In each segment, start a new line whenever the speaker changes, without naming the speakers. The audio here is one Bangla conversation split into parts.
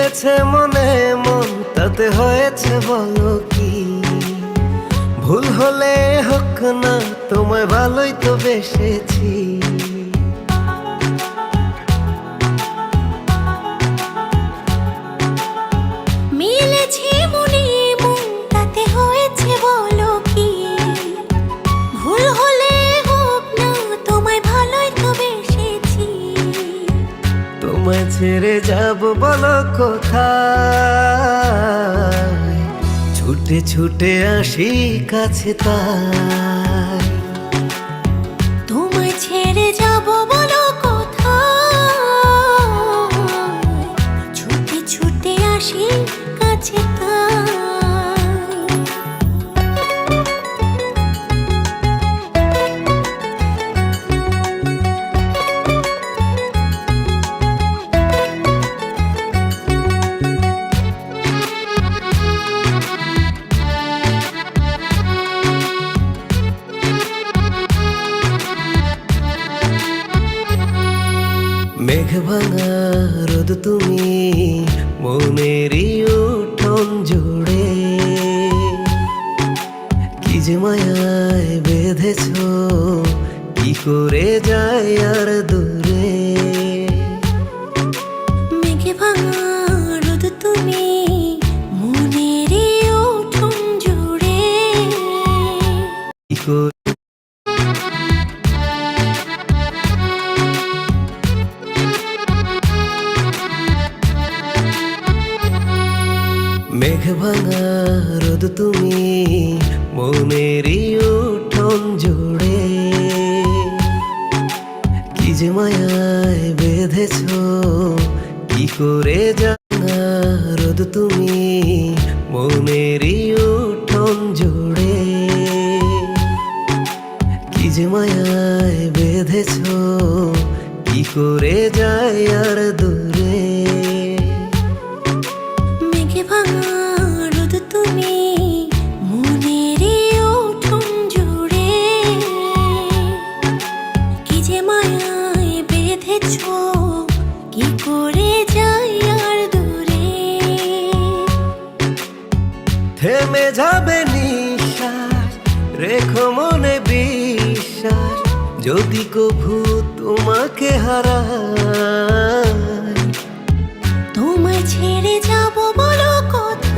মিলেছে মনে মন, তাতে হয়েছে বলো কি? ভুল হলে হোক না, তোমায় ভালোই তো বেসেছি।
মিলেছে মনে মন, তাতে হয়েছে বলো কি? ভুল হলে হোক না, তোমায় ভালোই তো বেসেছি।
তোমায় ছেড়ে যাব বলো কোথায়? ছুটে ছুটে আসি কাছে তাই।
তোমায় ছেড়ে যাব বলো কোথায়? ছুটে ছুটে আসি কাছে তাই।
মেঘ ভাঙা রোদ তুমি, মনেরই উঠোন জুড়ে কি যে মায়ায় বেঁধেছ, কি করে যায় আর দূরে।
মেঘে ভাঙা রোদ তুমি, মনেরই উঠোন জুড়ে
কি করে মেঘ ভাঙা রোদ তুমি, মনেরই উঠোন জুড়ে কি যে মায়ায় বেঁধেছ, কি করে জানা রোদ তুমি, মনেরই উঠোন জুড়ে কি যে মায়ায় বেঁধেছ, কি করে যায় আর দূরে।
মেঘে ভাঙা রোদ তুমি, মনেরই উঠোন জুড়ে কি যে মায়ায় বেঁধেছ, কি করে যাই আর দূরে।
থেমে যাবে নিঃশ্বাস, রেখো মনে বিশ্বাস, যদি কভু তোমাকে হারাই।
তোমায় ছেড়ে যাব বলো কোথায়?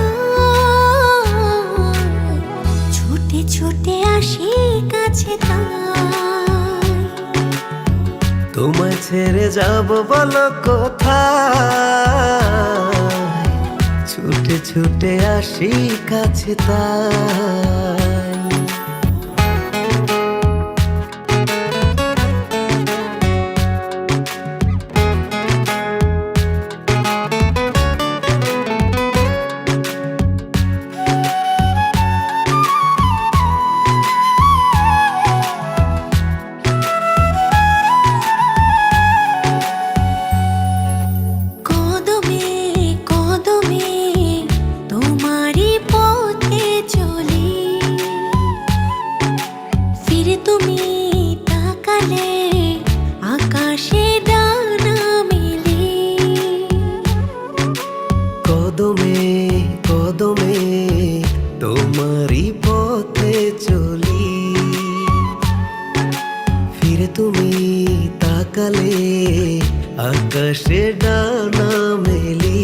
ছুটে ছুটে আসি কাছে তাই।
তোমায় ছেড়ে যাব বলো কোথায়? ছুটে ছুটে আসি কাছে তাই।
কদমে কদমে তোমারই পথে চলি, ফিরে তুমি তাকালে আকাশে ডানা মেলি।
কদমে কদমে তোমারই পথে চলি, ফিরে তুমি তাকালে আকাশে ডানা মেলি।